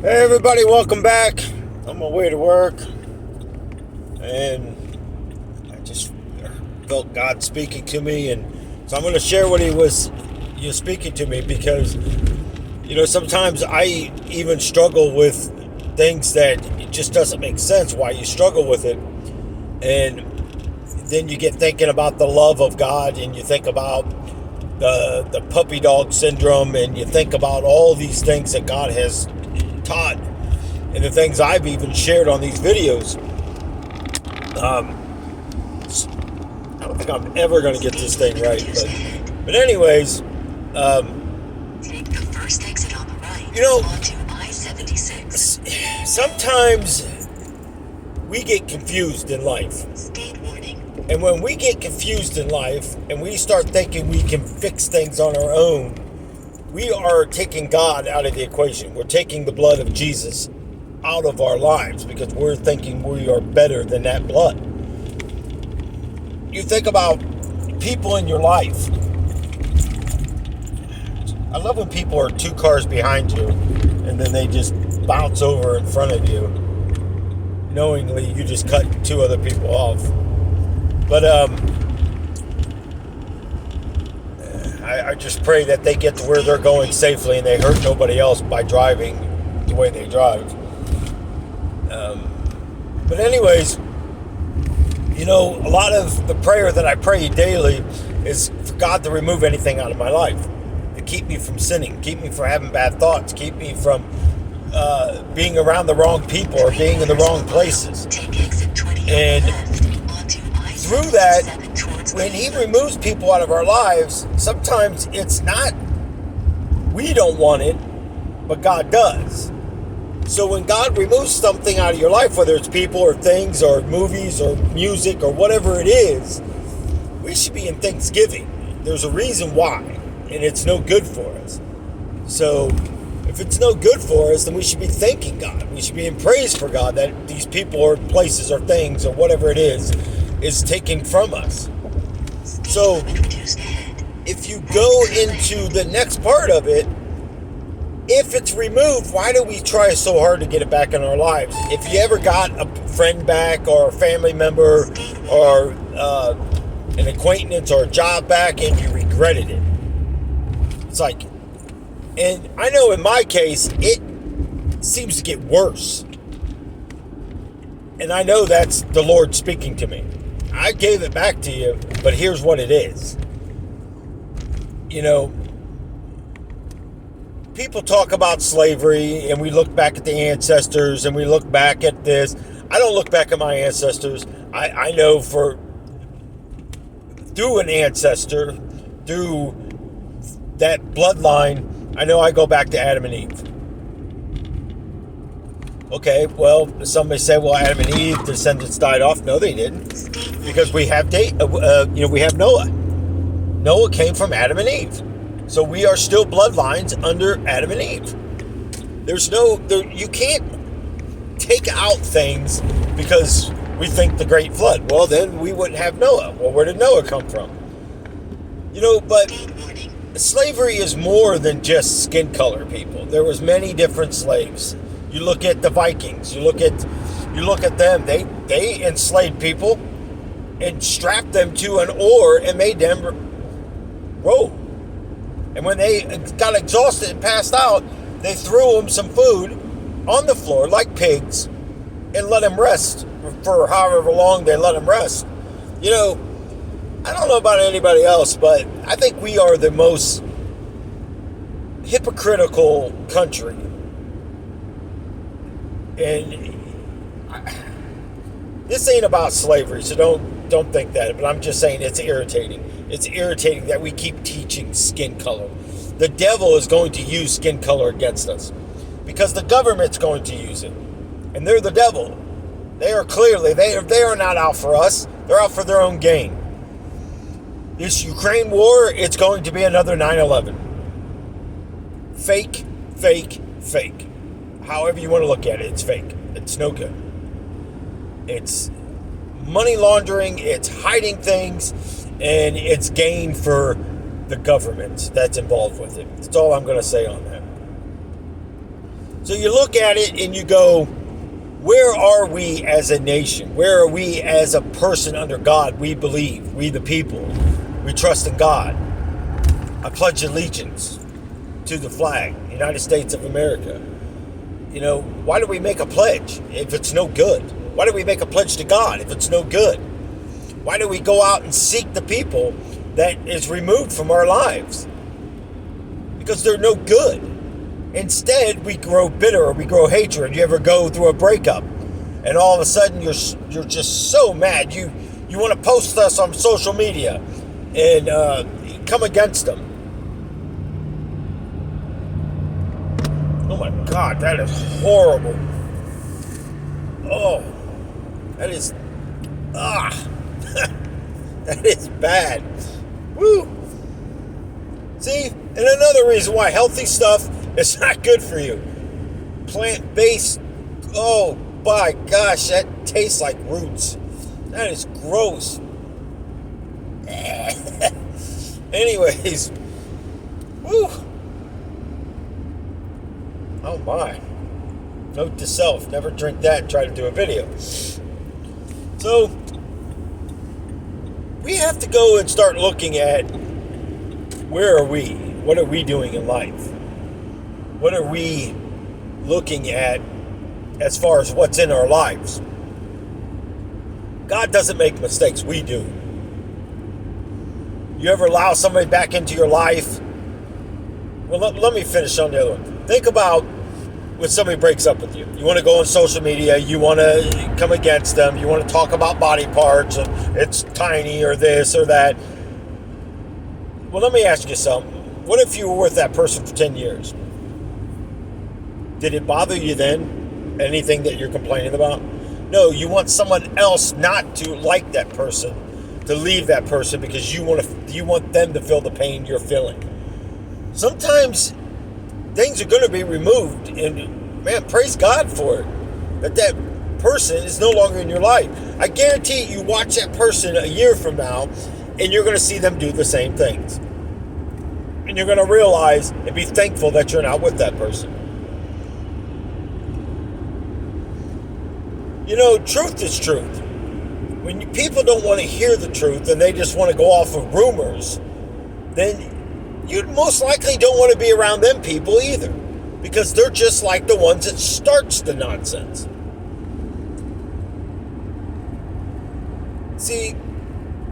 Hey everybody, welcome back. I'm on my way to work, and I just felt God speaking to me, and so I'm going to share what He was speaking to me because sometimes I even struggle with things that it just doesn't make sense why you struggle with it, and then you get thinking about the love of God, and you think about the puppy dog syndrome, and you think about all these things that God has taught and the things I've even shared on these videos. I don't think I'm ever going to get this thing right, but anyways, take the first exit on the right you know, onto I-76. sometimes we get confused in life. Speed warning. And when we get confused in life and we start thinking we can fix things on our own, we are taking God out of the equation. We're taking the blood of Jesus out of our lives because we're thinking we are better than that blood. You think about people in your life. I love when people are 2 cars behind you and then they just bounce over in front of you. Knowingly, you just cut 2 other people off. But I just pray that they get to where they're going safely and they hurt nobody else by driving the way they drive. But anyways, a lot of the prayer that I pray daily is for God to remove anything out of my life, to keep me from sinning, keep me from having bad thoughts, keep me from being around the wrong people or being in the wrong places. And through that, when He removes people out of our lives, sometimes it's not we don't want it, but God does. So when God removes something out of your life, whether it's people or things or movies or music or whatever it is, we should be in thanksgiving. There's a reason why, and it's no good for us. So if it's no good for us, then we should be thanking God. We should be in praise for God that these people or places or things or whatever it is taken from us. So if you go into the next part of it, if it's removed, why do we try so hard to get it back in our lives? If you ever got a friend back or a family member or an acquaintance or a job back and you regretted it, it's like, and I know in my case, it seems to get worse. And I know that's the Lord speaking to me. I gave it back to you, but here's what it is. People talk about slavery and we look back at the ancestors and we look back at this. I don't look back at my ancestors. I know through an ancestor, through that bloodline, I know I go back to Adam and Eve. Okay, well, somebody say, well, Adam and Eve descendants died off. No, they didn't, because we have we have Noah. Noah came from Adam and Eve. So we are still bloodlines under Adam and Eve. You can't take out things because we think the great flood. Well, then we wouldn't have Noah. Well, where did Noah come from? But slavery is more than just skin color, people. There was many different slaves. You look at the Vikings. You look at them. They enslaved people and strapped them to an oar and made them row. And when they got exhausted and passed out, they threw them some food on the floor like pigs and let them rest for however long they let them rest. I don't know about anybody else, but I think we are the most hypocritical country. And this ain't about slavery, so don't think that. But I'm just saying it's irritating. It's irritating that we keep teaching skin color. The devil is going to use skin color against us because the government's going to use it, and they're the devil. They are clearly they are not out for us. They're out for their own gain. This Ukraine war, it's going to be another 9/11. Fake, fake, fake. However you want to look at it, it's fake. It's no good. It's money laundering, it's hiding things, and it's gain for the government that's involved with it. That's all I'm going to say on that. So you look at it and you go, where are we as a nation? Where are we as a person under God? We believe, we the people, we trust in God. I pledge allegiance to the flag, United States of America. You know, why do we make a pledge if it's no good? Why do we make a pledge to God if it's no good? Why do we go out and seek the people that is removed from our lives? Because they're no good. Instead, we grow bitter or we grow hatred. You ever go through a breakup and all of a sudden you're just so mad. You want to post us on social media and come against them. Oh my God, that is horrible. Oh, that is, that is bad. Woo. See, and another reason why healthy stuff is not good for you. Plant-based, oh my gosh, that tastes like roots. That is gross. Anyways, woo. Oh my. Note to self, never drink that and try to do a video. So, we have to go and start looking at where are we? What are we doing in life? What are we looking at as far as what's in our lives? God doesn't make mistakes, we do. You ever allow somebody back into your life? Well, let me finish on the other one. Think about when somebody breaks up with you. You want to go on social media, you want to come against them, you want to talk about body parts, and it's tiny or this or that. Well, let me ask you something. What if you were with that person for 10 years? Did it bother you then, anything that you're complaining about? No, you want someone else not to like that person, to leave that person because you want them to feel the pain you're feeling. Sometimes things are going to be removed, and man, praise God for it, that person is no longer in your life. I guarantee you watch that person a year from now, and you're going to see them do the same things. And you're going to realize and be thankful that you're not with that person. You know, truth is truth. When people don't want to hear the truth and they just want to go off of rumors, then you most likely don't want to be around them people either, because they're just like the ones that starts the nonsense. See,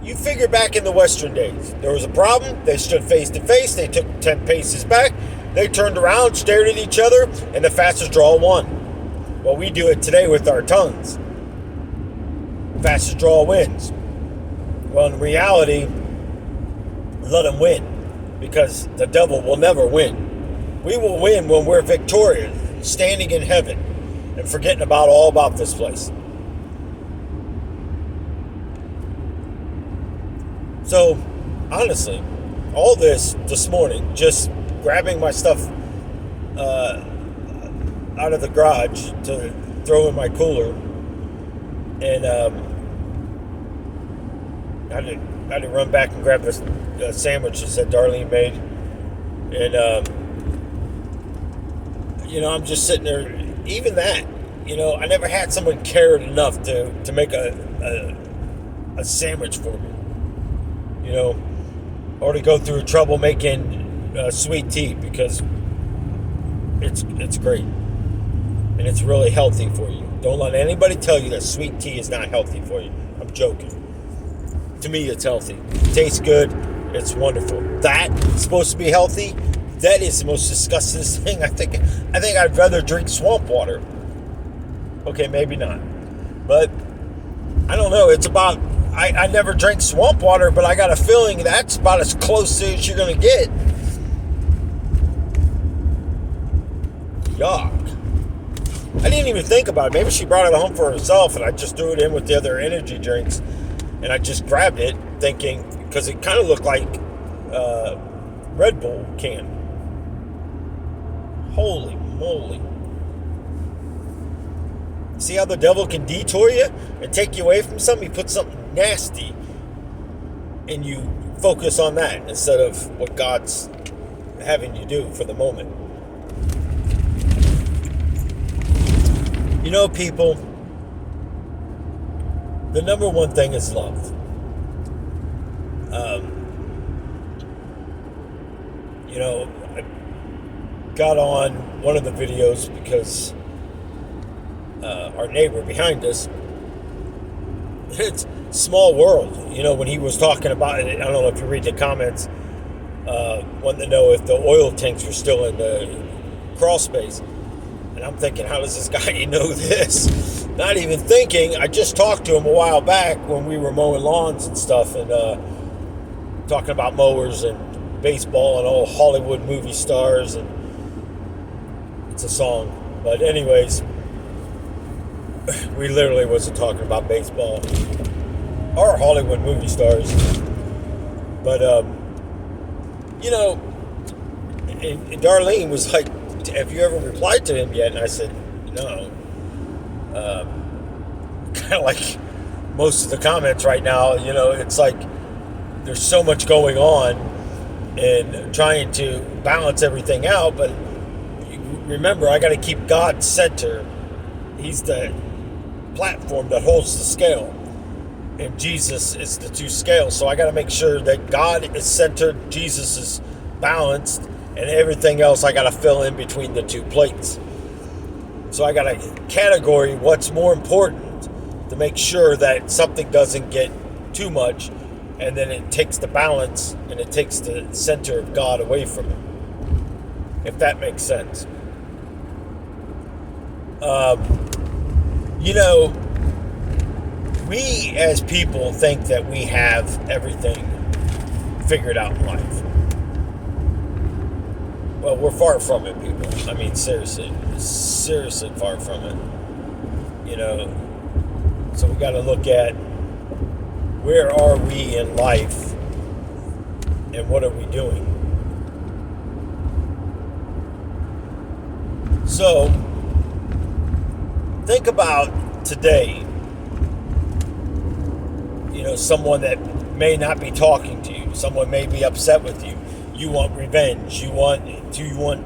you figure back in the Western days, there was a problem, they stood face to face, they took 10 paces back, they turned around, stared at each other, and the fastest draw won. Well, we do it today with our tongues. Fastest draw wins. Well, in reality, let them win, because the devil will never win. We will win when we're victorious, standing in heaven, and forgetting all about this place. So, honestly, all this morning, just grabbing my stuff out of the garage to throw in my cooler, and I had to run back and grab this sandwiches that Darlene made, and I'm just sitting there. Even that, I never had someone cared enough to make a sandwich for me, or to go through trouble making sweet tea, because it's great. And it's really healthy for you. Don't let anybody tell you that sweet tea is not healthy for you. I'm joking. To me, it's healthy. It tastes good. It's wonderful. That's supposed to be healthy. That is the most disgusting thing. I think I'd rather drink swamp water. Okay, maybe not. But I don't know. It's about, I never drank swamp water, but I got a feeling that's about as close as you're going to get. Yuck. I didn't even think about it. Maybe she brought it home for herself, and I just threw it in with the other energy drinks, and I just grabbed it, thinking, because it kind of looked like Red Bull can. Holy moly. See how the devil can detour you and take you away from something? He puts something nasty, and you focus on that instead of what God's having you do for the moment. You know, people, the number one thing is love. You know, I got on one of the videos because our neighbor behind us, it's small world. You know, when he was talking about it, I don't know if you read the comments, wanting to know if the oil tanks were still in the crawl space. And I'm thinking, how does this guy know this? Not even thinking. I just talked to him a while back when we were mowing lawns and stuff, and talking about mowers and baseball and all Hollywood movie stars, and it's a song. But anyways, we literally wasn't talking about baseball or Hollywood movie stars. But you know, and Darlene was like, have you ever replied to him yet? And I said, no. Kind of like most of the comments right now, you know, it's like there's so much going on and trying to balance everything out. But remember, I got to keep God center. He's the platform that holds the scale, and Jesus is the two scales. So I got to make sure that God is centered, Jesus is balanced, and everything else I got to fill in between the two plates. So I got to category what's more important to make sure that something doesn't get too much, and then it takes the balance and it takes the center of God away from it, if that makes sense. You know, we as people think that we have everything figured out in life. Well, we're far from it, people. I mean, seriously far from it. You know, so we got to look at where are we in life and what are we doing. So, think about today. You know, someone that may not be talking to you. Someone may be upset with you. You want revenge. You want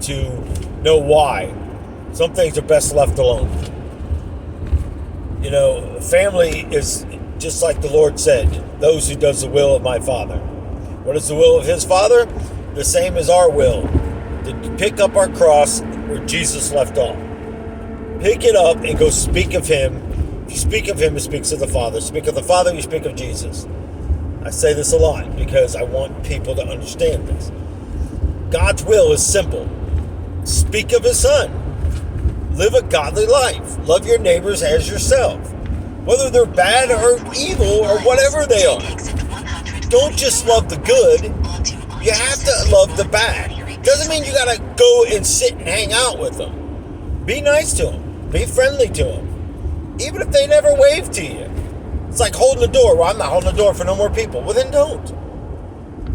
to know why. Some things are best left alone. You know, family is just like the Lord said, those who does the will of my Father. What is the will of his Father? The same as our will. To pick up our cross where Jesus left off. Pick it up and go speak of him. If you speak of him, it speaks of the Father. Speak of the Father, you speak of Jesus. I say this a lot because I want people to understand this. God's will is simple. Speak of his Son. Live a godly life. Love your neighbors as yourself. Whether they're bad or evil or whatever they are. Don't just love the good. You have to love the bad. Doesn't mean you gotta go and sit and hang out with them. Be nice to them. Be friendly to them. Even if they never wave to you. It's like holding the door. Well, I'm not holding the door for no more people. Well, then don't.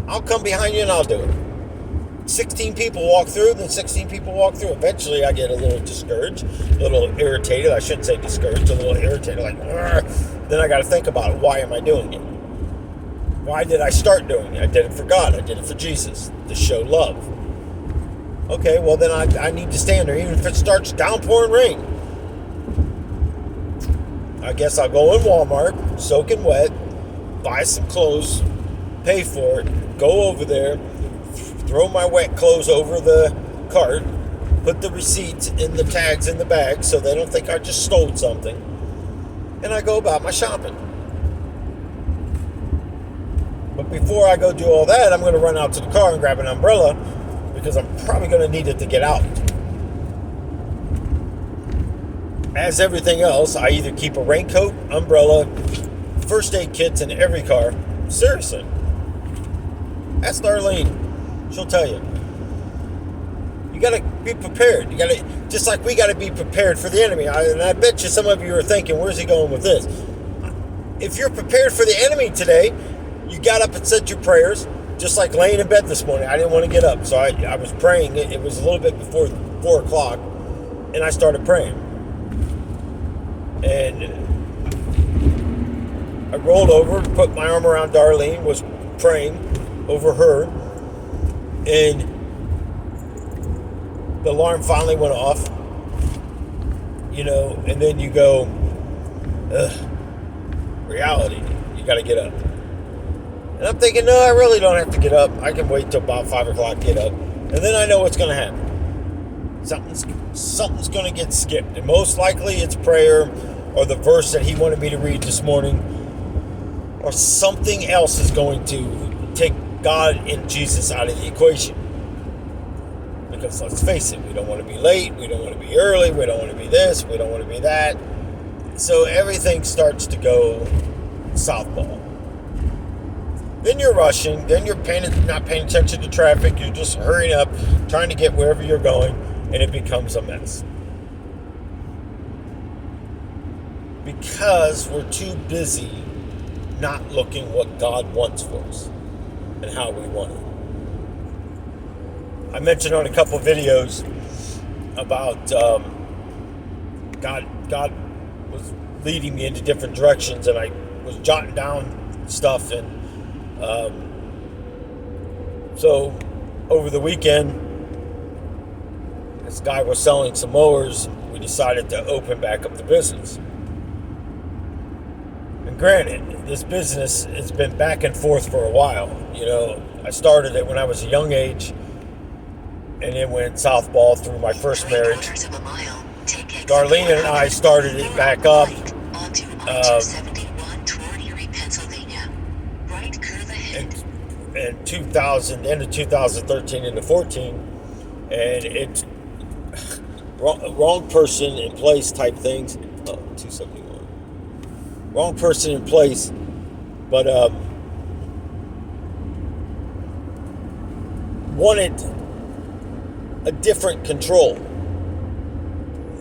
I'll come behind you and I'll do it. 16 people walk through, then 16 people walk through. Eventually, I get a little discouraged, a little irritated. I shouldn't say discouraged, a little irritated. Like, argh. Then I got to think about it. Why am I doing it? Why did I start doing it? I did it for God. I did it for Jesus, to show love. Okay, well, then I need to stand there, even if it starts downpouring rain. I guess I'll go in Walmart, soaking wet, buy some clothes, pay for it, go over there, throw my wet clothes over the cart, put the receipts in the tags in the bag so they don't think I just stole something, and I go about my shopping. But before I go do all that, I'm going to run out to the car and grab an umbrella because I'm probably going to need it to get out. As everything else, I either keep a raincoat, umbrella, first aid kits in every car. Seriously. Ask Darlene. She'll tell you. You got to be prepared. You got to, just like we got to be prepared for the enemy. And I bet you some of you are thinking, where's he going with this? If you're prepared for the enemy today, you got up and said your prayers, just like laying in bed this morning. I didn't want to get up, so I was praying. It was a little bit before 4 o'clock, and I started praying. And I rolled over, put my arm around Darlene, was praying over her, and the alarm finally went off. and then you go, ugh, reality, you got to get up. And I'm thinking, no, I really don't have to get up. I can wait till about 5 o'clock, get up. And then I know what's going to happen. Something's going to get skipped. And most likely it's prayer or the verse that he wanted me to read this morning. Or something else is going to take God and Jesus out of the equation. Because let's face it, we don't want to be late. We don't want to be early. We don't want to be this. We don't want to be that. So everything starts to go southpaw. Then you're rushing. Then you're not paying attention to traffic. You're just hurrying up, trying to get wherever you're going, and it becomes a mess. Because we're too busy not looking what God wants for us and how we want it. I mentioned on a couple of videos about God was leading me into different directions, and I was jotting down stuff, and so over the weekend, this guy was selling some mowers. We decided to open back up the business. And granted, this business has been back and forth for a while. I started it when I was a young age, and it went southpaw through my first marriage. Darlene and I started it back up. In 2000, end of 2013 into 14, and it's wrong person in place type things. 271. Wrong person in place, but wanted a different control.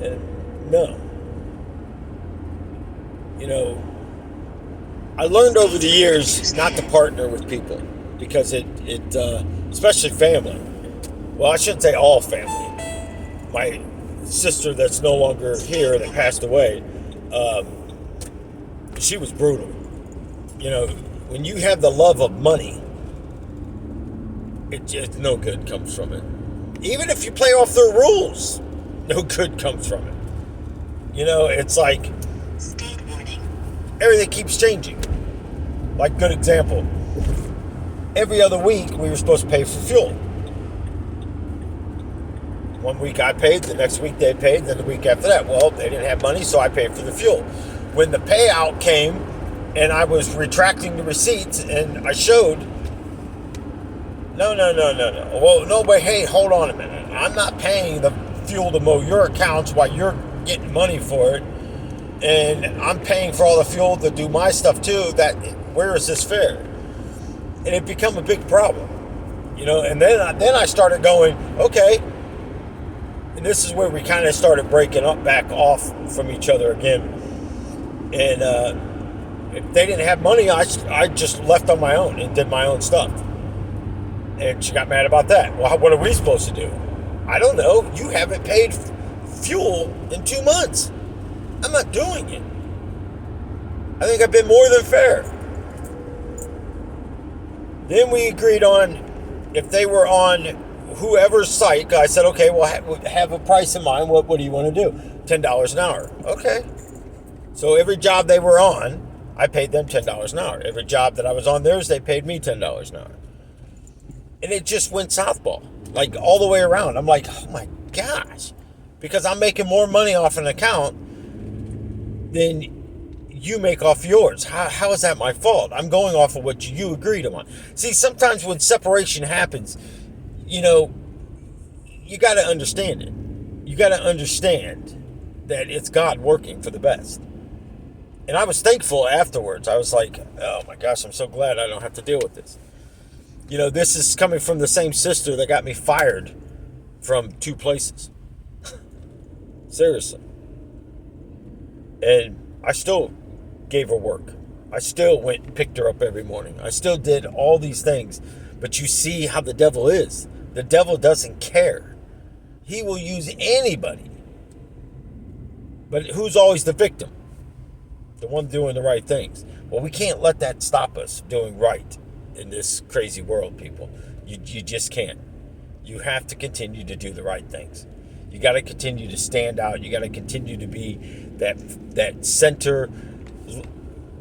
And no. I learned over the years not to partner with people because it especially family. Well, I shouldn't say all family. My sister that's no longer here, that passed away, she was brutal. When you have the love of money, it no good comes from it. Even if you play off their rules, no good comes from it. It's like everything keeps changing. Like, good example. Every other week, we were supposed to pay for fuel. One week I paid, the next week they paid, then the week after that. Well, they didn't have money, so I paid for the fuel. When the payout came, and I was retracting the receipts, and I showed, no. Well, no, but hey, hold on a minute. I'm not paying the fuel to mow your accounts while you're getting money for it. And I'm paying for all the fuel to do my stuff too. Where is this fair? And it became a big problem, And then I started going, okay. And this is where we kind of started breaking up, back off from each other again. And if they didn't have money, I just left on my own and did my own stuff. And she got mad about that. Well, what are we supposed to do? I don't know. You haven't paid fuel in 2 months. I'm not doing it. I think I've been more than fair. Then we agreed on, if they were on whoever's site, I said, okay, well, have a price in mind. What do you want to do? $10 an hour. Okay. So every job they were on, I paid them $10 an hour. Every job that I was on theirs, they paid me $10 an hour. And it just went southpaw, like all the way around. I'm like, oh my gosh, because I'm making more money off an account than you make off yours. How is that my fault? I'm going off of what you agreed on. See, sometimes when separation happens, you got to understand it. You got to understand that it's God working for the best. And I was thankful afterwards. I was like, oh my gosh, I'm so glad I don't have to deal with this. This is coming from the same sister that got me fired from 2 places. Seriously. And I still gave her work. I still went and picked her up every morning. I still did all these things. But you see how the devil is. The devil doesn't care. He will use anybody. But who's always the victim? The one doing the right things. Well, we can't let that stop us doing right in this crazy world, people. You just can't. You have to continue to do the right things. You got to continue to stand out. You got to continue to be that center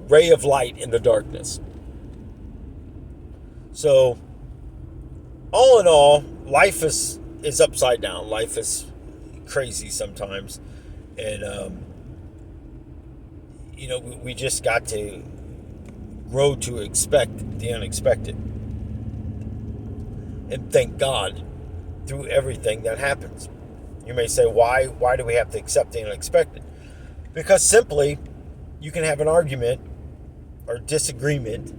ray of light in the darkness. So, all in all, life is upside down. Life is crazy sometimes. And, we just got to grow to expect the unexpected. And thank God through everything that happens. You may say, why do we have to accept the unexpected? Because simply, you can have an argument or disagreement.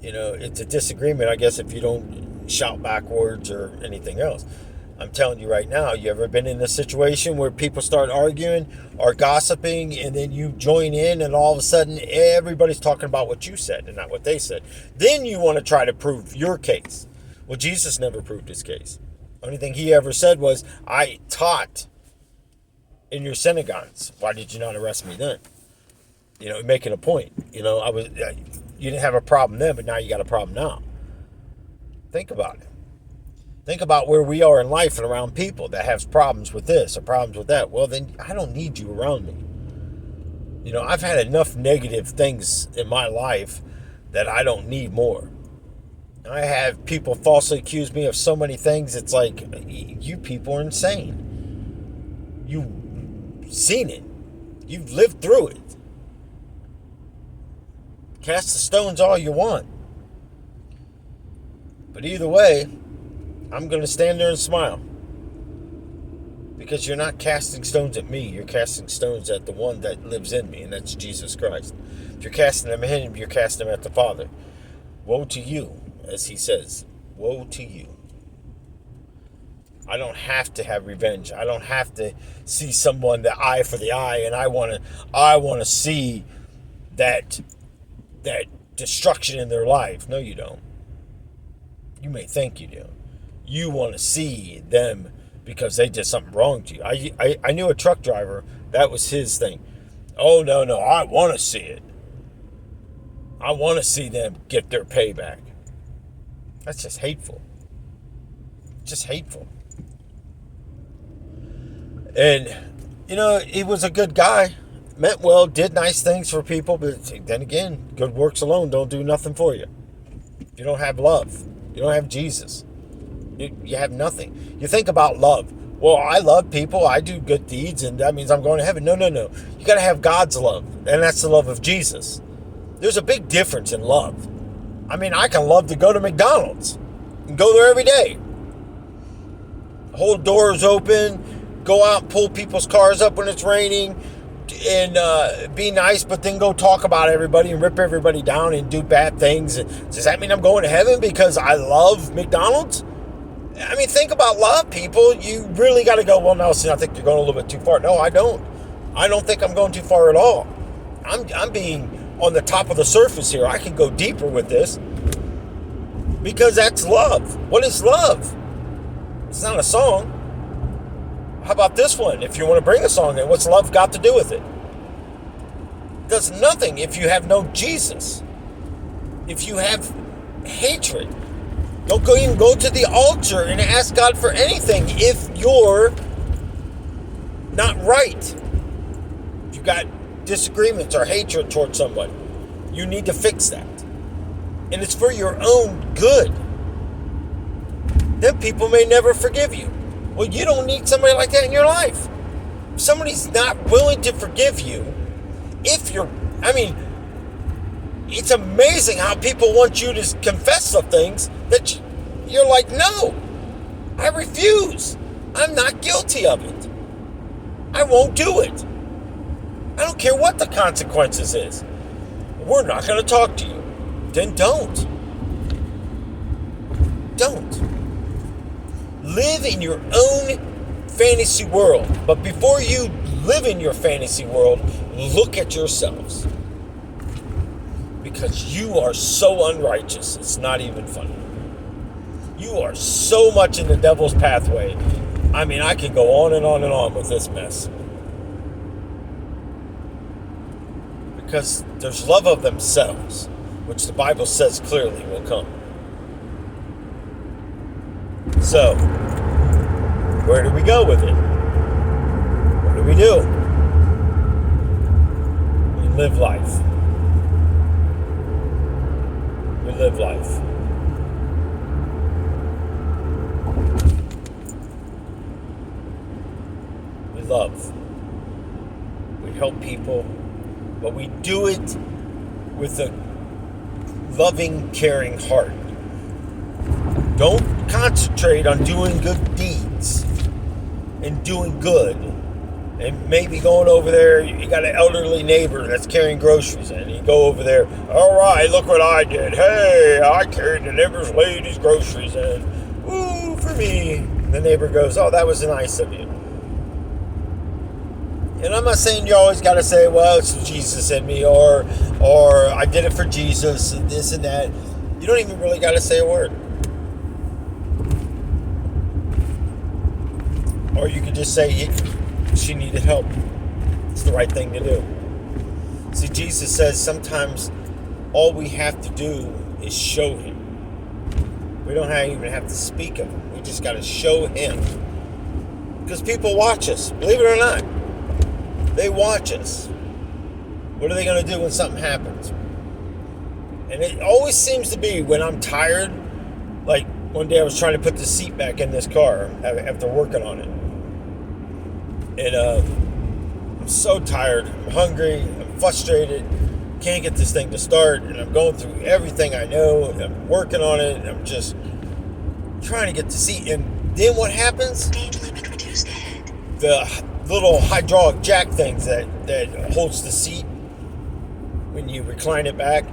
It's a disagreement, I guess, if you don't shout backwards or anything else. I'm telling you right now, you ever been in a situation where people start arguing or gossiping, and then you join in, and all of a sudden everybody's talking about what you said and not what they said? Then you want to try to prove your case. Well, Jesus never proved his case. Only thing he ever said was, I taught in your synagogues. Why did you not arrest me then? Making a point. You didn't have a problem then, but now you got a problem now. Think about it. Think about where we are in life and around people that have problems with this or problems with that. Well, then I don't need you around me. I've had enough negative things in my life that I don't need more. I have people falsely accuse me of so many things. It's like, you people are insane. You've seen it. You've lived through it. Cast the stones all you want. But either way, I'm going to stand there and smile. Because you're not casting stones at me. You're casting stones at the one that lives in me, and that's Jesus Christ. If you're casting them at him, you're casting them at the Father. Woe to you, as he says. Woe to you. I don't have to have revenge. I don't have to see someone the eye for the eye, and I want to see that destruction in their life. No, you don't. You may think you do. You want to see them because they did something wrong to you. I knew a truck driver. That was his thing. Oh, no, I want to see it. I want to see them get their payback. That's just hateful. Just hateful. And, he was a good guy. Meant well, did nice things for people. But then again, good works alone don't do nothing for you. You don't have love. You don't have Jesus. You have nothing. You think about love. Well, I love people. I do good deeds, and that means I'm going to heaven. No. You got to have God's love, and that's the love of Jesus. There's a big difference in love. I mean, I can love to go to McDonald's and go there every day. Hold doors open, go out and pull people's cars up when it's raining, and be nice, but then go talk about everybody and rip everybody down and do bad things. Does that mean I'm going to heaven because I love McDonald's? I mean, think about love, people. You really got to go, well, Nelson, I think you're going a little bit too far. No, I don't. I don't think I'm going too far at all. I'm being on the top of the surface here. I can go deeper with this because that's love. What is love? It's not a song. How about this one? If you want to bring a song in, what's love got to do with it? It does nothing if you have no Jesus. If you have hatred. Don't even go to the altar and ask God for anything if you're not right. If you got disagreements or hatred towards someone, you need to fix that. And it's for your own good. Then people may never forgive you. Well, you don't need somebody like that in your life. If somebody's not willing to forgive you, it's amazing how people want you to confess some things that you're like, no, I refuse. I'm not guilty of it. I won't do it. I don't care what the consequences is. We're not going to talk to you. Then don't. Don't. Live in your own fantasy world. But before you live in your fantasy world, look at yourselves. Because you are so unrighteous, it's not even funny. You are so much in the devil's pathway. I mean, I can go on and on and on with this mess. Because there's love of themselves, which the Bible says clearly will come. So, Where do we go with it? What do we do? We live life. We live life. We love. We help people, but we do it with a loving, caring heart. Don't concentrate on doing good deeds and doing good. And maybe going over there, you got an elderly neighbor that's carrying groceries in. You go over there, all right, look what I did. Hey, I carried the neighbor's lady's groceries in. Woo, for me. And the neighbor goes, oh, that was nice of you. And I'm not saying you always got to say, well, it's Jesus in me, or I did it for Jesus, and this and that. You don't even really got to say a word. Or you could just say she needed help. It's the right thing to do. See, Jesus says sometimes all we have to do is show him. We don't even have to speak of him. We just got to show him. Because people watch us, believe it or not. They watch us. What are they going to do when something happens? And it always seems to be when I'm tired. Like one day I was trying to put the seat back in this car after working on it. And I'm so tired. I'm hungry. I'm frustrated. Can't get this thing to start. And I'm going through everything I know. And I'm working on it. And I'm just trying to get the seat. And then what happens? Speed limit reduced ahead. The little hydraulic jack things that holds the seat when you recline it back,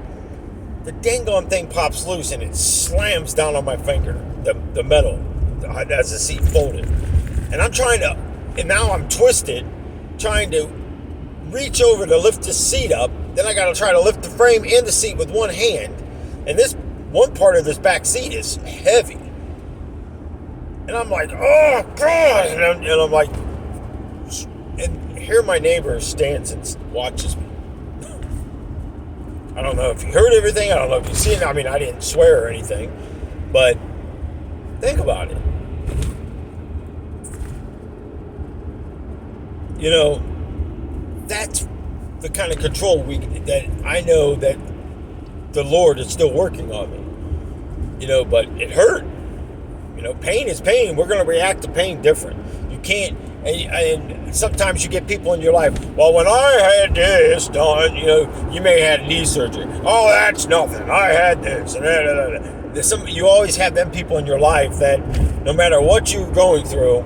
the dang on thing pops loose and it slams down on my finger, the metal, as the seat folded. And now I'm twisted, trying to reach over to lift the seat up. Then I got to try to lift the frame and the seat with one hand. And this one part of this back seat is heavy. And I'm like, oh, God. And I'm like, and here my neighbor stands and watches me. I don't know if you heard everything. I don't know if you seen it. I mean, I didn't swear or anything. But think about it. You know, that's the kind of control that I know that the Lord is still working on me. You know, but it hurt. You know, pain is pain. We're going to react to pain different. You can't, and sometimes you get people in your life, well, when I had this done, you know, you may have had knee surgery. Oh, that's nothing. I had this. And you always have them people in your life that no matter what you're going through,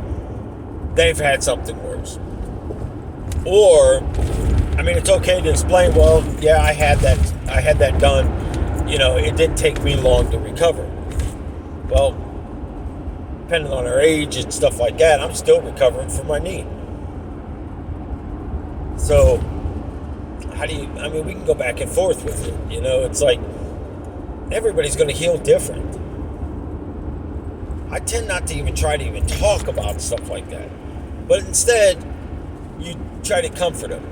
they've had something worse. Or, I mean, it's okay to explain, well, yeah, I had that done. You know, it didn't take me long to recover. Well, depending on our age and stuff like that, I'm still recovering from my knee. So, we can go back and forth with it. You know, it's like everybody's going to heal different. I tend not to even try to even talk about stuff like that. But instead, you try to comfort them.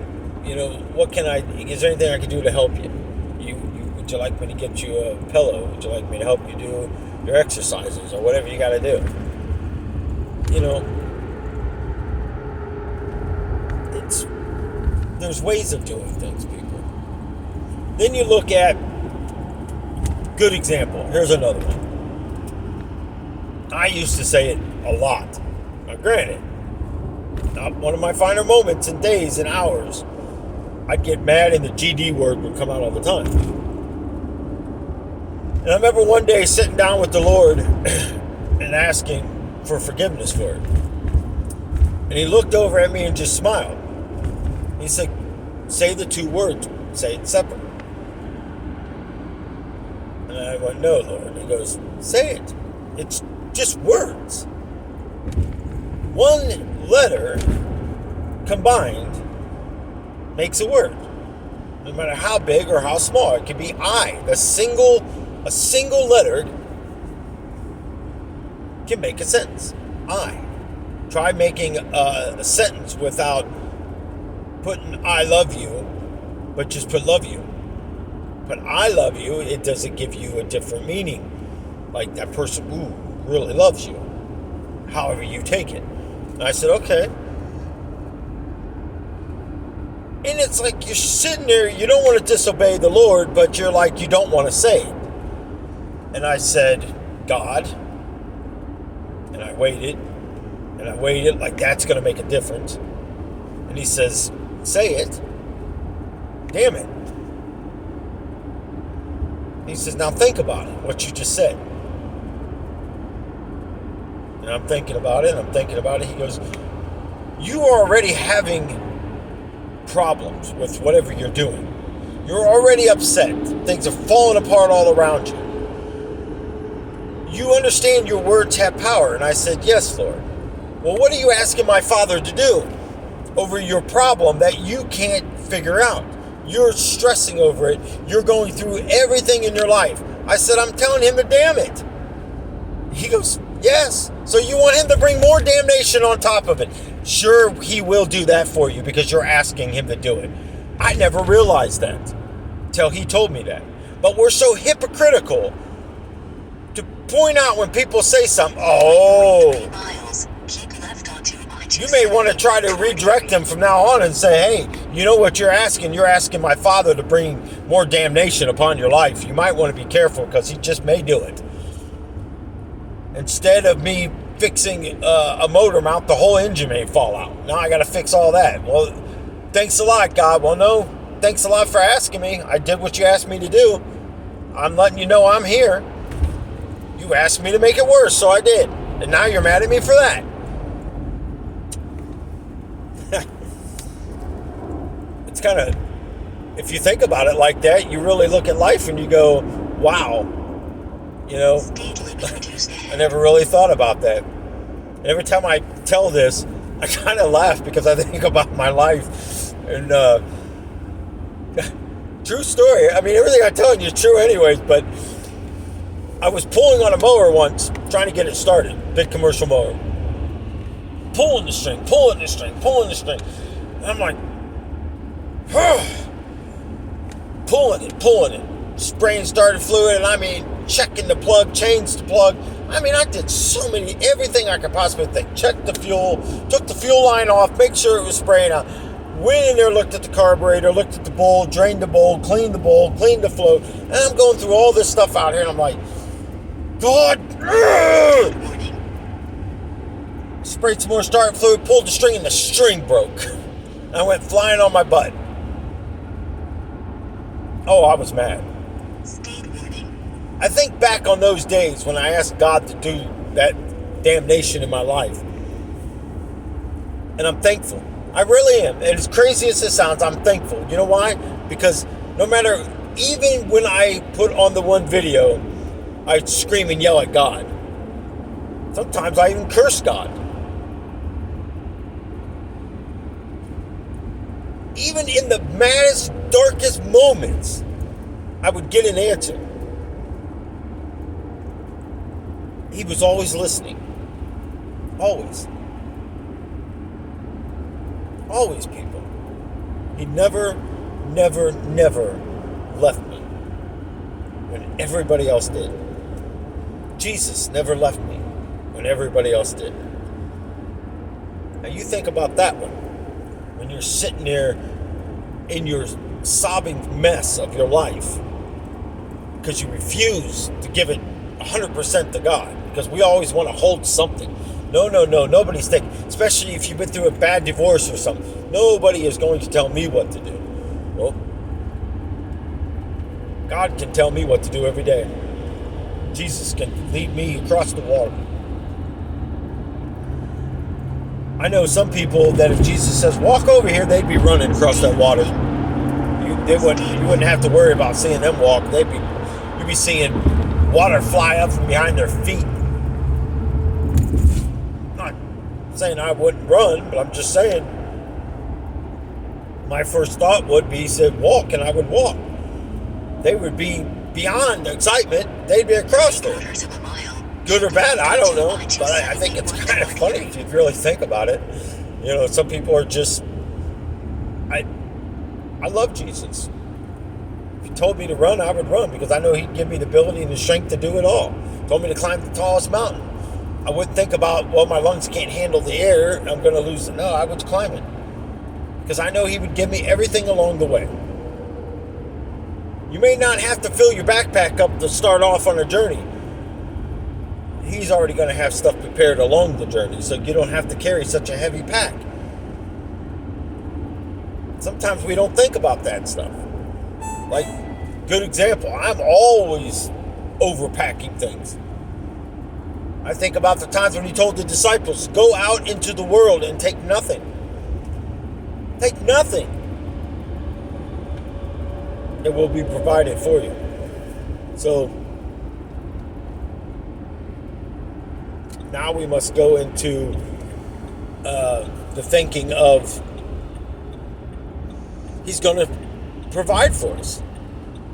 You know, is there anything I can do to help you? Would you like me to get you a pillow? Would you like me to help you do your exercises or whatever you got to do? You know, there's ways of doing things, people. Then you look at, good example, here's another one. I used to say it a lot. Now granted, not one of my finer moments and days and hours. I'd get mad and the GD word would come out all the time. And I remember one day sitting down with the Lord and asking for forgiveness for it. And he looked over at me and just smiled. He said, say the two words, say it separate. And I went, no, Lord. And he goes, say it. It's just words. One letter combined makes a word. No matter how big or how small. It could be I. A single letter can make a sentence. I. Try making a sentence without putting I love you, but just put love you. But I love you, it doesn't give you a different meaning. Like that person, really loves you. However you take it. And I said, okay. And it's like you're sitting there, you don't want to disobey the Lord, but you're like, you don't want to say it. And I said, God. And I waited. And I waited like that's going to make a difference. And he says, say it. Damn it. He says, now think about it, what you just said. And I'm thinking about it, and I'm thinking about it. He goes, you are already having problems with whatever you're doing. You're already upset. Things are falling apart all around you. You understand your words have power. And I said, yes, Lord. Well, what are you asking my Father to do over your problem that you can't figure out? You're stressing over it. You're going through everything in your life. I said, I'm telling him to damn it. He goes, yes. So you want him to bring more damnation on top of it? Sure, he will do that for you because you're asking him to do it. I never realized that till he told me that. But we're so hypocritical to point out when people say something, oh, you may want to try to redirect them from now on and say, hey, you know what you're asking? You're asking my Father to bring more damnation upon your life. You might want to be careful because he just may do it. Instead of me fixing a motor mount, the whole engine may fall out. Now I got to fix all that. Well, thanks a lot, God. Well, no, thanks a lot for asking me. I did what you asked me to do. I'm letting you know I'm here. You asked me to make it worse, so I did. And now you're mad at me for that. It's kind of, if you think about it like that, you really look at life and you go, wow, you know, I never really thought about that. And every time I tell this, I kind of laugh because I think about my life. And true story. I mean, everything I'm telling you is true anyways, but I was pulling on a mower once, trying to get it started, big commercial mower. Pulling the string. And I'm like, pulling it, spraying started fluid, and I mean, checking the plug, changed the plug. I mean, I did everything I could possibly think. Checked the fuel, took the fuel line off, make sure it was spraying out. Went in there, looked at the carburetor, looked at the bowl, drained the bowl, cleaned the float, and I'm going through all this stuff out here, and I'm like, God, sprayed some more starting fluid, pulled the string, and the string broke. I went flying on my butt. Oh, I was mad. I think back on those days when I asked God to do that damnation in my life. And I'm thankful. I really am. And as crazy as it sounds, I'm thankful. You know why? Because no matter, even when I put on the one video, I scream and yell at God. Sometimes I even curse God. Even in the maddest, darkest moments, I would get an answer. He was always listening. Always. Always, people. He never left me when everybody else did. Jesus never left me when everybody else did. Now you think about that one. When you're sitting there in your sobbing mess of your life because you refuse to give it 100% to God, because we always want to hold something. No, nobody's taking, especially if you've been through a bad divorce or something. Nobody is going to tell me what to do. Well, God can tell me what to do every day. Jesus can lead me across the water. I know some people that if Jesus says, walk over here, they'd be running across that water. You wouldn't have to worry about seeing them walk. You'd be seeing water fly up from behind their feet. Not saying I wouldn't run, but I'm just saying my first thought would be, he said, walk, and I would walk. They would be beyond excitement. They'd be across there. Good or bad, I don't know, but I think it's kind of funny if you really think about it. You know, some people are just, I love Jesus. If he told me to run, I would run because I know he'd give me the ability and the strength to do it all. Told me to climb the tallest mountain. I wouldn't think about, well, my lungs can't handle the air, I'm going to lose it. No, I would climb it. Because I know he would give me everything along the way. You may not have to fill your backpack up to start off on a journey. He's already going to have stuff prepared along the journey, so you don't have to carry such a heavy pack. Sometimes we don't think about that stuff. Like, good example, I'm always overpacking things. I think about the times when he told the disciples, go out into the world and take nothing. Take nothing. It will be provided for you. So, now we must go into the thinking of he's going to provide for us.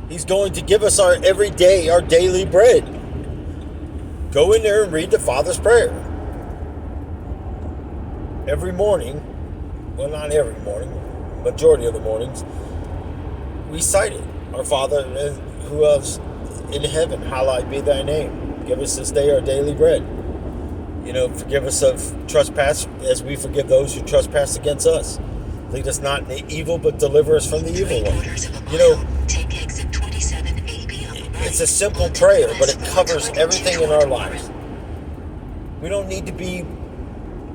He's going to give us our everyday, our daily bread. Go in there and read the Father's Prayer. Every morning, well, not every morning, majority of the mornings, we cite it. Our Father who art in heaven, hallowed be thy name. Give us this day our daily bread. Forgive us of trespass as we forgive those who trespass against us. Lead us not into evil, but deliver us from the evil one. Take exit 27AB on the right. It's a simple prayer, but it covers everything in our lives. We don't need to be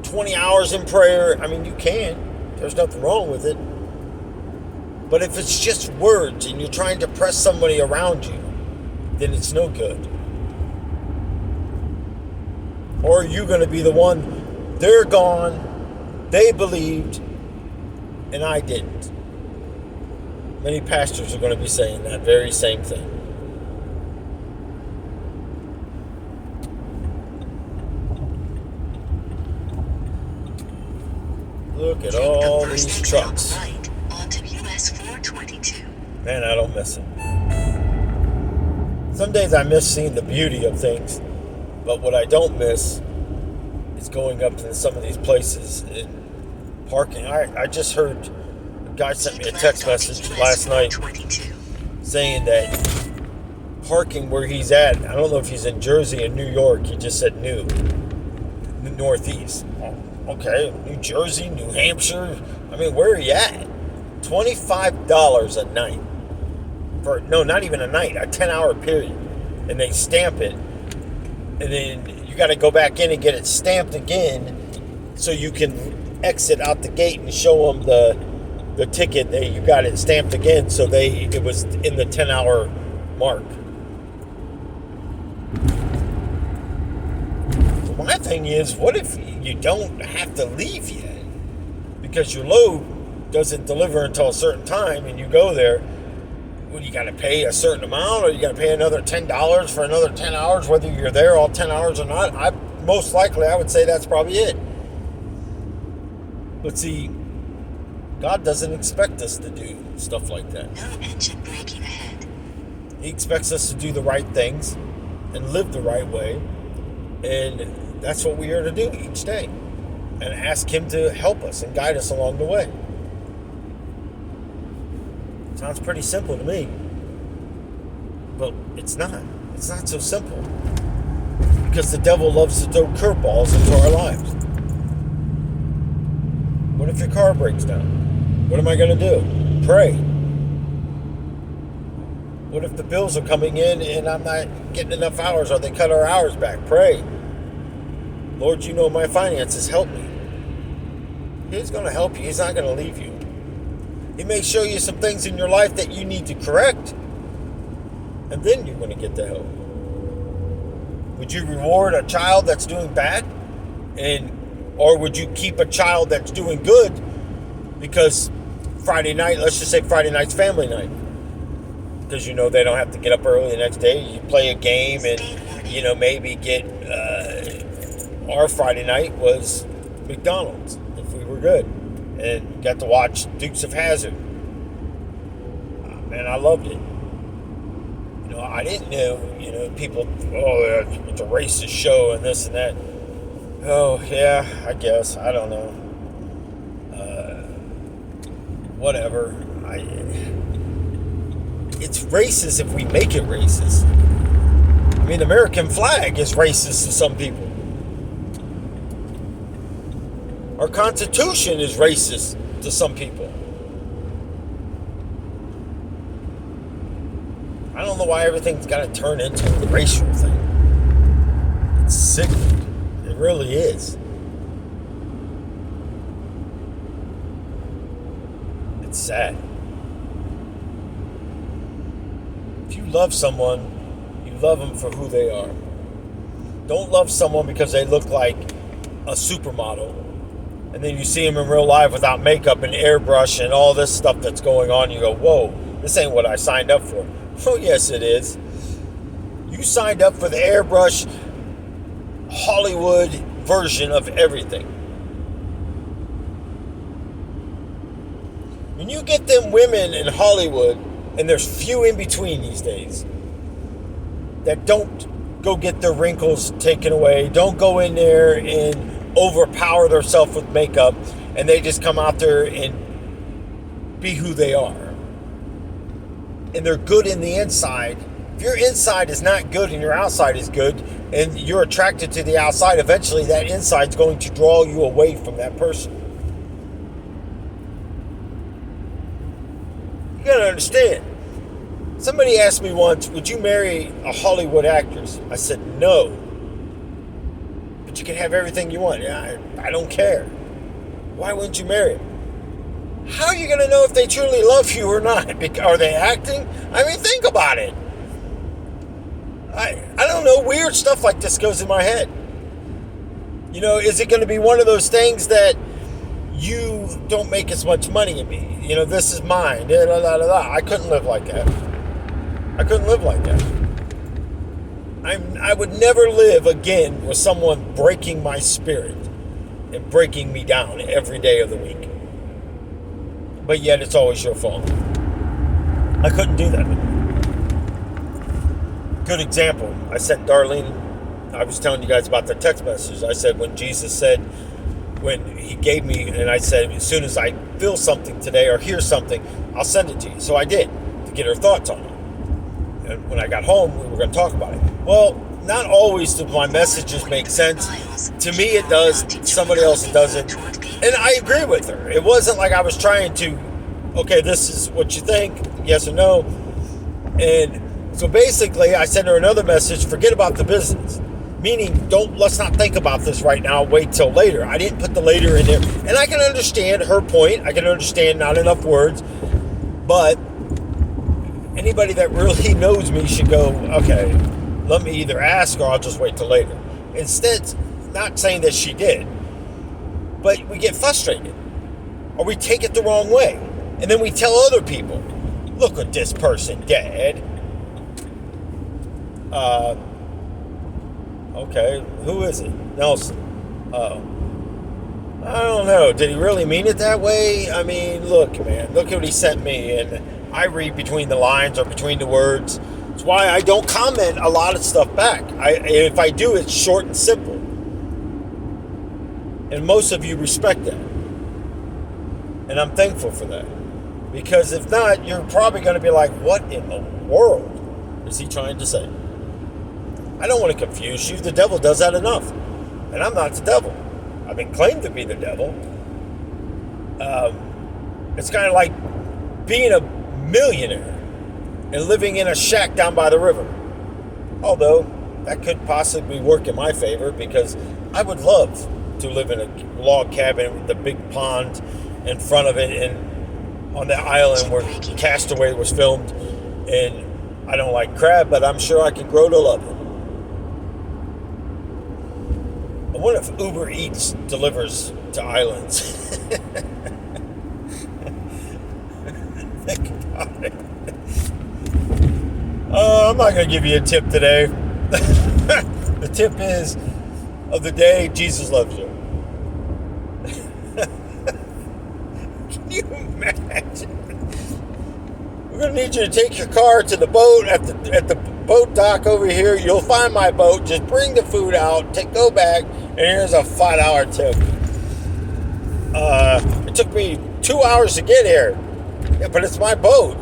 20 hours in prayer. I mean, you can. There's nothing wrong with it. But if it's just words and you're trying to press somebody around you, then it's no good. Or are you going to be the one, they're gone, they believed, and I didn't? Many pastors are going to be saying that very same thing. Look at all these trucks. Right, onto US 422. Man, I don't miss it. Some days I miss seeing the beauty of things, but what I don't miss is going up to some of these places and parking. I just heard a guy sent me a text message last night saying that parking where he's at, I don't know if he's in Jersey or New York, he just said Northeast. Okay, New Jersey, New Hampshire. I mean, where are you at? $25 a night. No, not even a night, a 10-hour period. And they stamp it. And then you got to go back in and get it stamped again so you can exit out the gate and show them the ticket that you got it stamped again so it was in the 10-hour mark. My thing is, what if you don't have to leave yet because your load doesn't deliver until a certain time and you go there? Well, you got to pay a certain amount, or you got to pay another $10 for another 10 hours, whether you're there all 10 hours or not? Most likely, I would say that's probably it. But see, God doesn't expect us to do stuff like that. No engine braking ahead. He expects us to do the right things and live the right way. And that's what we are to do each day. And ask Him to help us and guide us along the way. Sounds pretty simple to me. But it's not. It's not so simple. Because the devil loves to throw curveballs into our lives. What if your car breaks down? What am I going to do? Pray. What if the bills are coming in and I'm not getting enough hours, or they cut our hours back? Pray. Lord, you know my finances. Help me. He's going to help you. He's not going to leave you. He may show you some things in your life that you need to correct, and then you're going to get the help. Would you reward a child that's doing bad? Or would you keep a child that's doing good because Friday night, let's just say Friday night's family night, because they don't have to get up early the next day. You play a game and maybe get our Friday night was McDonald's if we were good, and got to watch Dukes of Hazzard. Man, I loved it. I didn't know, people, it's a racist show and this and that. Oh, yeah, I guess. I don't know. Whatever. It's racist if we make it racist. I mean, the American flag is racist to some people. Our Constitution is racist to some people. I don't know why everything's got to turn into a racial thing. It's sickening. It really is. It's sad. If you love someone, you love them for who they are. Don't love someone because they look like a supermodel. And then you see them in real life without makeup and airbrush and all this stuff that's going on. You go, whoa, this ain't what I signed up for. Oh, yes, it is. You signed up for the airbrush Hollywood version of everything. When you get them women in Hollywood, and there's few in between these days, that don't go get their wrinkles taken away, don't go in there and overpower themselves with makeup, and they just come out there and be who they are. And they're good in the inside. If your inside is not good and your outside is good, and you're attracted to the outside, eventually that inside's going to draw you away from that person. You gotta understand. Somebody asked me once, would you marry a Hollywood actress? I said, no. But you can have everything you want. I don't care. Why wouldn't you marry them? How are you going to know if they truly love you or not? Are they acting? I mean, think about it. I don't know. Weird stuff like this goes in my head. You know, is it going to be one of those things that you don't make as much money in me? You know, this is mine. I couldn't live like that. I couldn't live like that. I would never live again with someone breaking my spirit and breaking me down every day of the week. But yet it's always your fault. I couldn't do that. Good example. I sent Darlene, I was telling you guys about the text message. I said when Jesus said, when he gave me, and I said, as soon as I feel something today or hear something, I'll send it to you. So I did, to get her thoughts on it. And when I got home, we were going to talk about it. Well, not always do my messages make sense. To me, it does. Somebody else doesn't. And I agree with her. It wasn't like I was trying to, okay, this is what you think, yes or no. And so basically, I sent her another message, forget about the business. Meaning, let's not think about this right now, wait till later. I didn't put the later in there. And I can understand her point. I can understand not enough words. But anybody that really knows me should go, okay, let me either ask or I'll just wait till later. Instead, not saying that she did, but we get frustrated or we take it the wrong way. And then we tell other people, look at this person, Dad. Okay, who is it? Nelson. Oh. I don't know. Did he really mean it that way? I mean, look, man, look what he sent me. And I read between the lines or between the words. That's why I don't comment a lot of stuff back. If I do, it's short and simple. And most of you respect that. And I'm thankful for that. Because if not, you're probably going to be like, what in the world is he trying to say? I don't want to confuse you. The devil does that enough. And I'm not the devil. I've been claimed to be the devil. It's kind of like being a millionaire and living in a shack down by the river. Although, that could possibly work in my favor because I would love to live in a log cabin with the big pond in front of it and on that island where Castaway was filmed. And I don't like crab, but I'm sure I could grow to love it. I wonder if Uber Eats delivers to islands. Think about it. I'm not going to give you a tip today. The tip is of the day, Jesus loves you. Can you imagine? We're going to need you to take your car to the boat at the boat dock over here. You'll find my boat. Just bring the food out. Go back. And here's a $5 tip. It took me 2 hours to get here. Yeah, but it's my boat.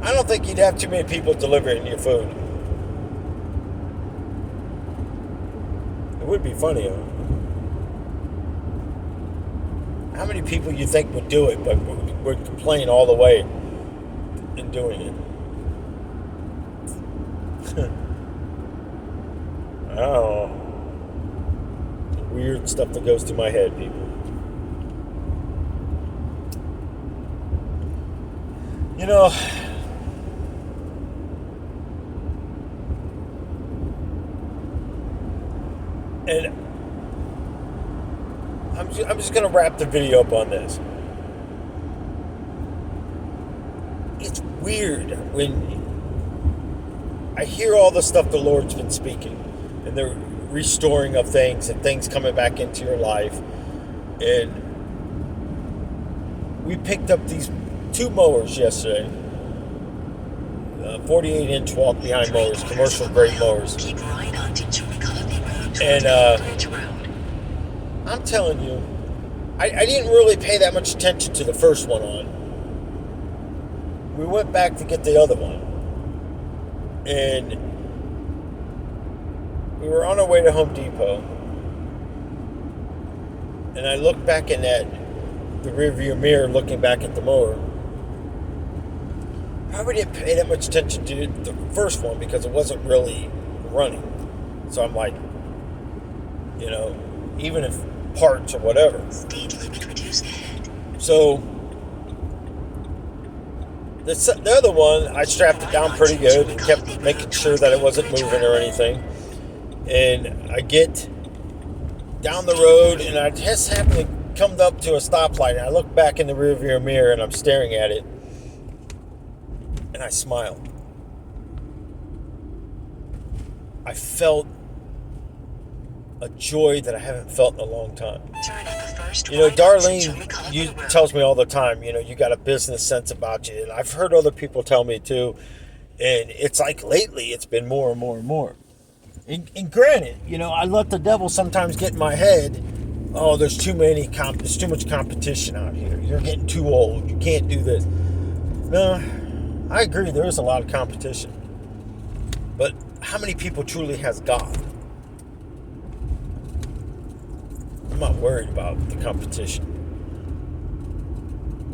I don't think you'd have too many people delivering your food. It would be funny, huh? How many people you think would do it, but would complain all the way in doing it? I don't know. Weird stuff that goes through my head, people. You know, and I'm just going to wrap the video up on this. It's weird when I hear all the stuff the Lord's been speaking and the restoring of things and things coming back into your life. And we picked up these 2 mowers yesterday. 48-inch walk-behind mowers, commercial grade mowers. Keep right on to McCarthy Road. And Bridge Road. I'm telling you, I didn't really pay that much attention to the first one on. We went back to get the other one. And we were on our way to Home Depot. And I looked back in the rearview mirror, looking back at the mower. Probably didn't pay that much attention to the first one because it wasn't really running. So I'm like, you know, even if parts or whatever. Speed limit reduced ahead. So the other one, I strapped it down pretty good and kept making sure that it wasn't moving or anything. And I get down the road and I just happen to come up to a stoplight and I look back in the rearview mirror and I'm staring at it and I smile. I felt a joy that I haven't felt in a long time. You know, Darlene tells me all the time, you know, you got a business sense about you. And I've heard other people tell me too. And it's like lately it's been more and more and more. And granted, you know, I let the devil sometimes get in my head. Oh, there's too much competition out here. You're getting too old. You can't do this. No, I agree. There is a lot of competition. But how many people truly has God? I'm not worried about the competition.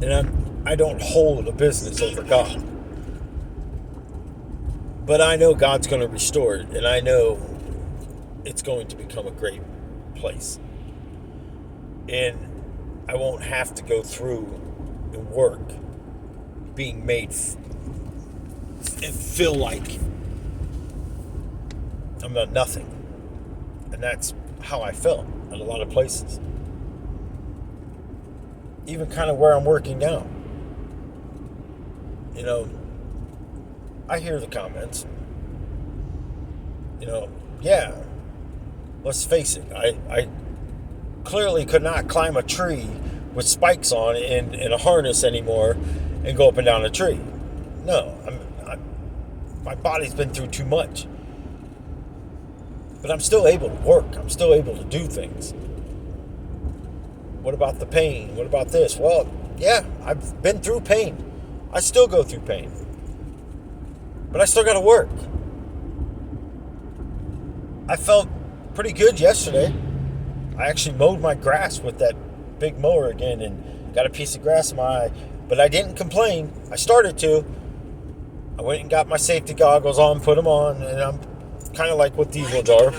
And I don't hold a business over God. But I know God's going to restore it. And I know it's going to become a great place. And I won't have to go through and work being made and feel like I'm a nothing. And that's how I felt in a lot of places. Even kind of where I'm working now. You know, I hear the comments. You know, yeah, let's face it. I clearly could not climb a tree with spikes on in a harness anymore and go up and down a tree. No, my body's been through too much. But I'm still able to work. I'm still able to do things. What about the pain? What about this? Well, yeah, I've been through pain. I still go through pain. But I still got to work. I felt pretty good yesterday. I actually mowed my grass with that big mower again and got a piece of grass in my eye. But I didn't complain. I started to. I went and got my safety goggles on, put them on, and I'm kind of like what these ones are.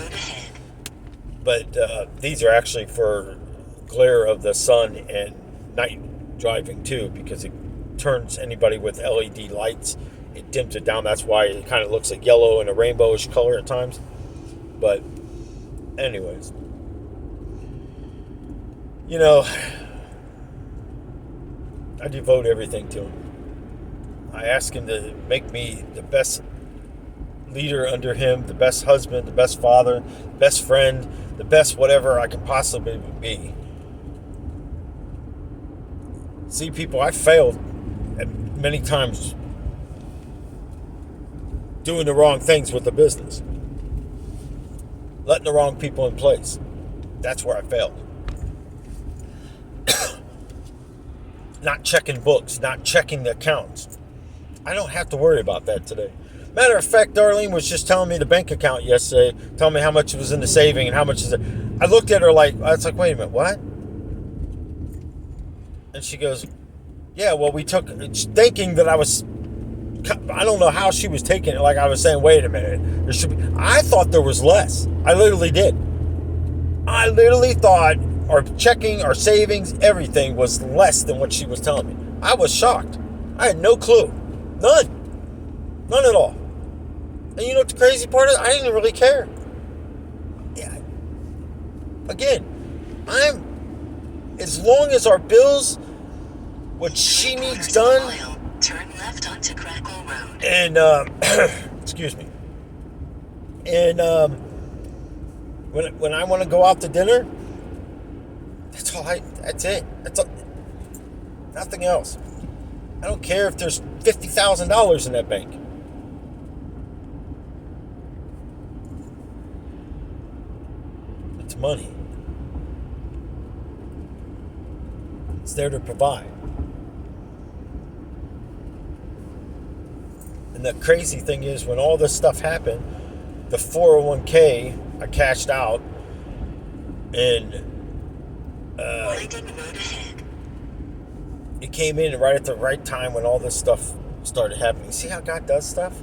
But these are actually for glare of the sun and night driving too, because it turns anybody with LED lights. It dims it down. That's why it kind of looks like yellow and a rainbowish color at times. But anyways, you know, I devote everything to him. I ask him to make me the best leader under him, the best husband, the best father, best friend, the best whatever I can possibly be. See, people, I failed many times doing the wrong things with the business. Letting the wrong people in place. That's where I failed. Not checking books, not checking the accounts. I don't have to worry about that today. Matter of fact, Darlene was just telling me the bank account yesterday, telling me how much was in the saving and how much is it. I looked at her like, I was like, wait a minute, what? And she goes, yeah, well, we took, thinking that I don't know how she was taking it. Like I was saying, wait a minute, I thought there was less. I literally did. I literally thought our checking, our savings, everything was less than what she was telling me. I was shocked. I had no clue. None at all. And you know what the crazy part is? I didn't really care. Yeah. Again, as long as our bills, what she needs done, turn left onto Crackle Road. and excuse me, and when I want to go out to dinner, that's it. That's all, nothing else. I don't care if there's $50,000 in that bank. It's money. It's there to provide. And the crazy thing is, when all this stuff happened, the 401k, I cashed out, and it came in right at the right time when all this stuff started happening. See how God does stuff?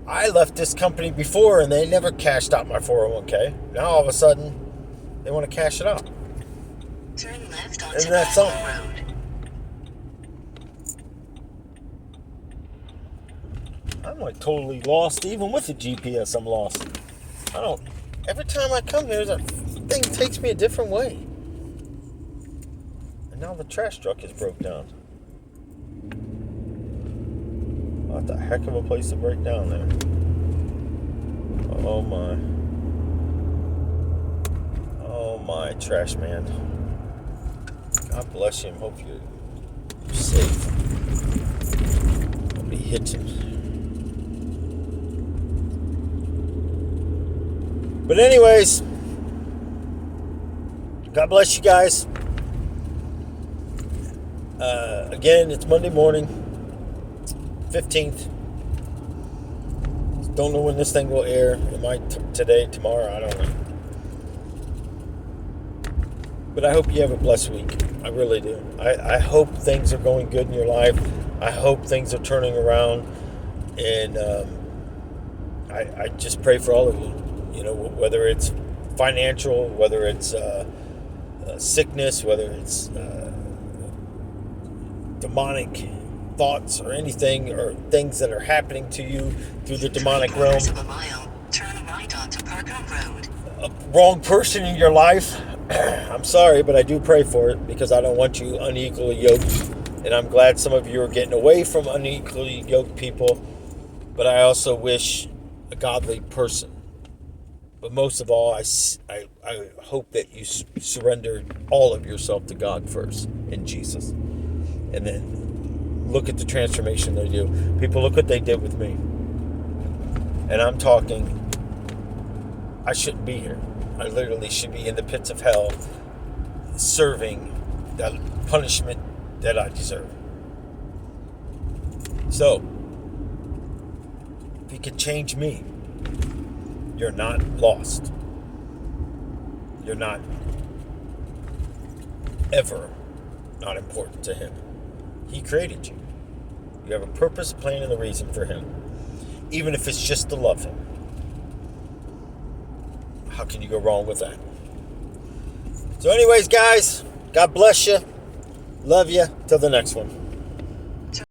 I left this company before, and they never cashed out my 401k. Now all of a sudden, they want to cash it out. Turn left onto Isn't that something? Road. I'm like totally lost. Even with the GPS, I'm lost. Every time I come here, that thing takes me a different way. And now the trash truck is broke down. What the heck of a place to break down there. Oh my. Oh my, trash man. God bless you and hope you're safe. Nobody hits him. But anyways, God bless you guys. Again, it's Monday morning, 15th. Don't know when this thing will air. It might today, tomorrow, I don't know. But I hope you have a blessed week. I really do. I hope things are going good in your life. I hope things are turning around. And I just pray for all of you. You know, whether it's financial, whether it's sickness, whether it's demonic thoughts or anything, or things that are happening to you through the demonic realm. Turn right onto Parker Road. A wrong person in your life, I'm sorry, but I do pray for it because I don't want you unequally yoked. And I'm glad some of you are getting away from unequally yoked people. But I also wish a godly person. But most of all, I hope that you surrender all of yourself to God first in Jesus. And then look at the transformation they do. People, look what they did with me. And I'm talking, I shouldn't be here. I literally should be in the pits of hell serving the punishment that I deserve. So, if He could change me, you're not lost. You're not ever not important to Him. He created you. You have a purpose, a plan, and a reason for Him. Even if it's just to love Him. How can you go wrong with that? So anyways, guys, God bless you. Love you. Till the next one.